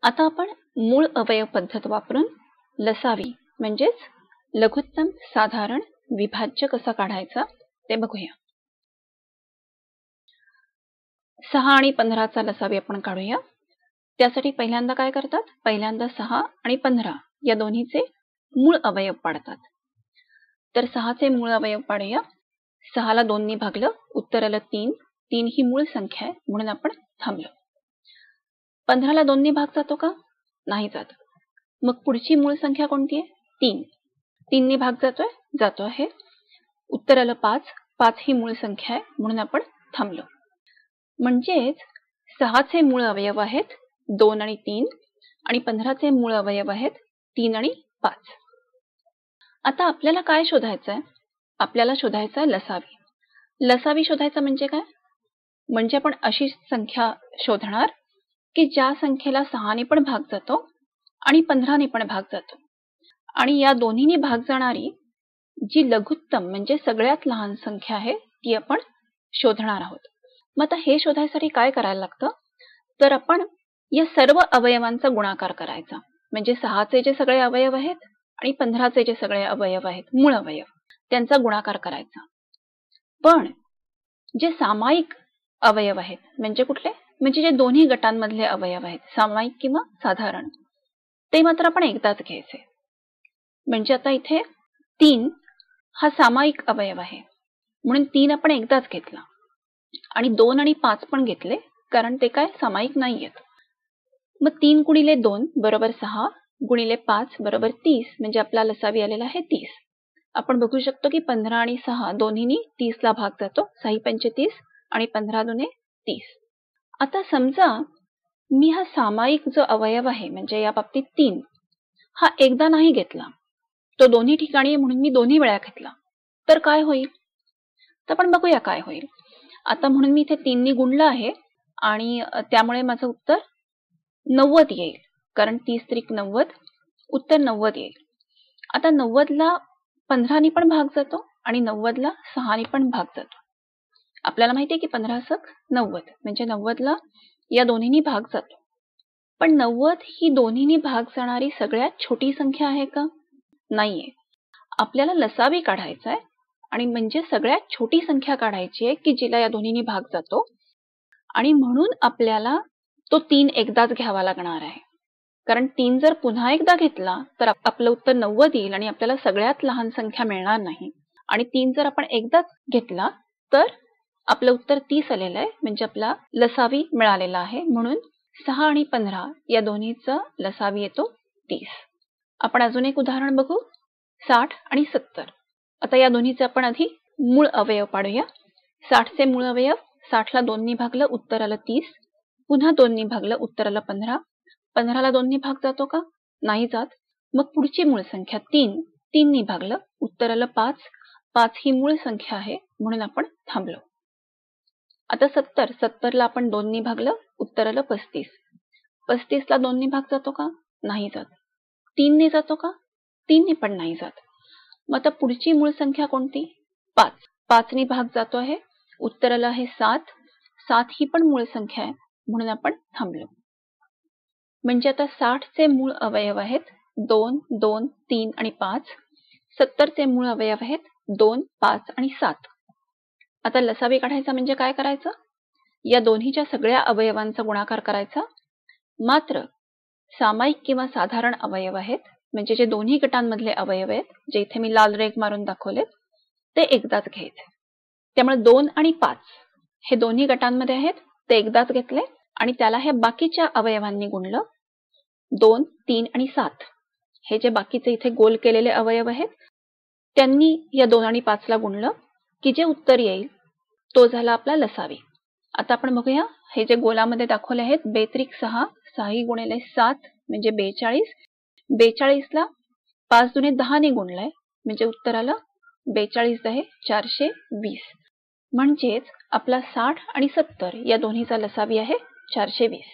आता आपण मूळ अवयव पद्धत वापरून लसावी म्हणजेच लघुत्तम साधारण विभाज्य कसा काढायचा ते बघूया. 6 आणि 15 चा लसावी आपण काढूया. त्यासाठी पहिल्यांदा काय करतात, पहिल्यांदा 6 आणि 15 या दोन्हीचे मूळ अवयव पाडतात. तर 6 चे मूळ अवयव पाडूया. 6 ला 2 ने भागलं, उत्तर आलं 3. 3 ही मूळ संख्या आहे म्हणून आपण थांबलो. 15 ला 2 ने भाग जातो का? नाही जात. मग पुढची मूळ संख्या कोणती आहे? 3. 3 ने भाग जातोय? जातो आहे. उत्तर आलं 5. 5 ही मूळ संख्या आहे म्हणून आपण थांबलो. म्हणजेच 6 चे मूळ अवयव आहेत 2 आणि 3 आणि 15 चे मूळ अवयव आहेत 3 आणि 5. आता आपल्याला काय शोधायचं आहे? आपल्याला शोधायचं आहे लसावी. लसावी शोधायचा म्हणजे काय? म्हणजे आपण अशी संख्या शोधणार की ज्या संख्येला 6 ने पण भाग जातो आणि 15 ने पण भाग जातो आणि या दोन्हीने भाग जाणारी जी लघुत्तम म्हणजे सगळ्यात लहान संख्या आहे ती आपण शोधणार आहोत. मग आता हे शोधायसाठी काय करायला लागतं? तर आपण या सर्व अवयवांचा गुणाकार करायचा. म्हणजे 6 चे जे सगळे अवयव आहेत आणि 15 चे जे सगळे अवयव आहेत मूळ अवयव त्यांचा गुणाकार करायचा. पण जे सामायिक अवयव आहेत म्हणजे कुठले? म्हणजे जे दोन्ही गटांमधले अवयव आहेत सामायिक किंवा साधारण ते मात्र आपण एकदाच घ्यायचे. म्हणजे आता इथे 3 हा सामायिक अवयव आहे म्हणून 3 आपण एकदाच घेतला आणि 2 आणि 5 पण घेतले कारण ते काय सामायिक नाहीयेत. मग 3 गुणिले 2 बरोबर 6 गुणिले 5 बरोबर 30 म्हणजे आपला लसावी आलेला आहे 30. आपण बघू शकतो की 15 आणि 6 दोन्हीनी 30 ला भाग जातो. 6 पंचे 30 आणि 15 दुने 30. आता समजा मी हा सामायिक जो अवयव आहे म्हणजे या बाबतीत 3 हा एकदा नाही घेतला. तो दोन्ही ठिकाणी म्हणून मी दोन्ही वेळा घेतला. तर काय होईल? तर आपण बघूया काय होईल. आता म्हणून मी इथे 3 ने गुणलं आहे आणि त्यामुळे माझं उत्तर 90 येईल. कारण 30 त्रिक 90 उत्तर 90 येईल. आता 90 ला 15 ने पण भाग जातो आणि 90 ला 6 ने पण भाग जातो. आपल्याला माहिती आहे की 15 × 90 म्हणजे 90 ला या दोन्हीनी भाग जातो. पण 90 ही दोन्हीनी भाग जाणारी सगळ्यात छोटी संख्या आहे का? नाहीये. आपल्याला लसावी काढायचा आहे आणि म्हणजे सगळ्यात छोटी संख्या काढायची आहे की जिला या दोन्हीनी भाग जातो आणि म्हणून आपल्याला तो 3 एकदाच घ्यावा लागणार आहे. कारण 3 जर पुन्हा एकदा घेतला तर आपलं उत्तर 90 येईल आणि आपल्याला सगळ्यात लहान संख्या मिळणार नाही. आणि 3 जर आपण एकदाच घेतला तर आपलं उत्तर 30 आलेलं आहे म्हणजे आपला लसावी मिळालेला आहे. म्हणून 6 आणि 15 या दोन्हीचा लसावी येतो 30. आपण अजून एक उदाहरण बघू. 60 आणि 70. आता या दोन्हीचे आपण आधी मूळ अवयव पाडूया. 60 चे मूळ अवयव 60 ला 2 ने भागलं उत्तर आलं 30. पुन्हा 2 ने भागलं उत्तर आलं 15. 15 ला 2 ने भाग जातो का? नाही जात. मग पुढची मूळ संख्या 3. 3 ने भागलं उत्तर आलं 5. 5 ही मूळ संख्या आहे म्हणून आपण थांबलो. आता 70. 70 ला आपण 2 ने भागलं उत्तर आलं 35. 35 ला 2 ने भाग जातो का? नाही जात. 3 ने जातो का? 3 ने पण नाही जात. मग आता पुढची मूळ संख्या कोणती? 5. 5 ने भाग जातो आहे उत्तर आलं आहे 7. 7 ही पण मूळ संख्या आहे म्हणून आपण थांबलो. म्हणजे आता 60 चे मूळ अवयव आहेत 2, 2, 3 आणि 5. 70 चे मूळ अवयव आहेत 2, 5 आणि 7. आता लसावी काढायचा म्हणजे काय करायचं? या दोन्हीच्या सगळ्या अवयवांचा गुणाकार करायचा. मात्र सामायिक किंवा साधारण अवयव आहेत म्हणजे जे दोन्ही गटांमधले अवयव आहेत जे इथे मी लाल रेघ मारून दाखवले ते एकदाच घ्यायचे. त्यामुळे 2 आणि 5 हे दोन्ही गटांमध्ये आहेत ते एकदाच घेतले आणि त्याला हे बाकीच्या अवयवांनी गुणलं. 2, 3 आणि 7 हे जे बाकीचे इथे गोल केलेले अवयव आहेत त्यांनी या 2 आणि 5 ला गुणलं की जे उत्तर येईल तो झाला आपला लसावी. आता आपण बघूया हे जे गोलामध्ये दाखवले आहेत 2 त्रिक 6. 6 गुणिले 7 म्हणजे 42. 42 ला 5 दुने 10 ने गुणलंय म्हणजे उत्तर आलं 42 10 420. म्हणजेच आपला 60 आणि 70 या दोन्हीचा लसावी आहे 420.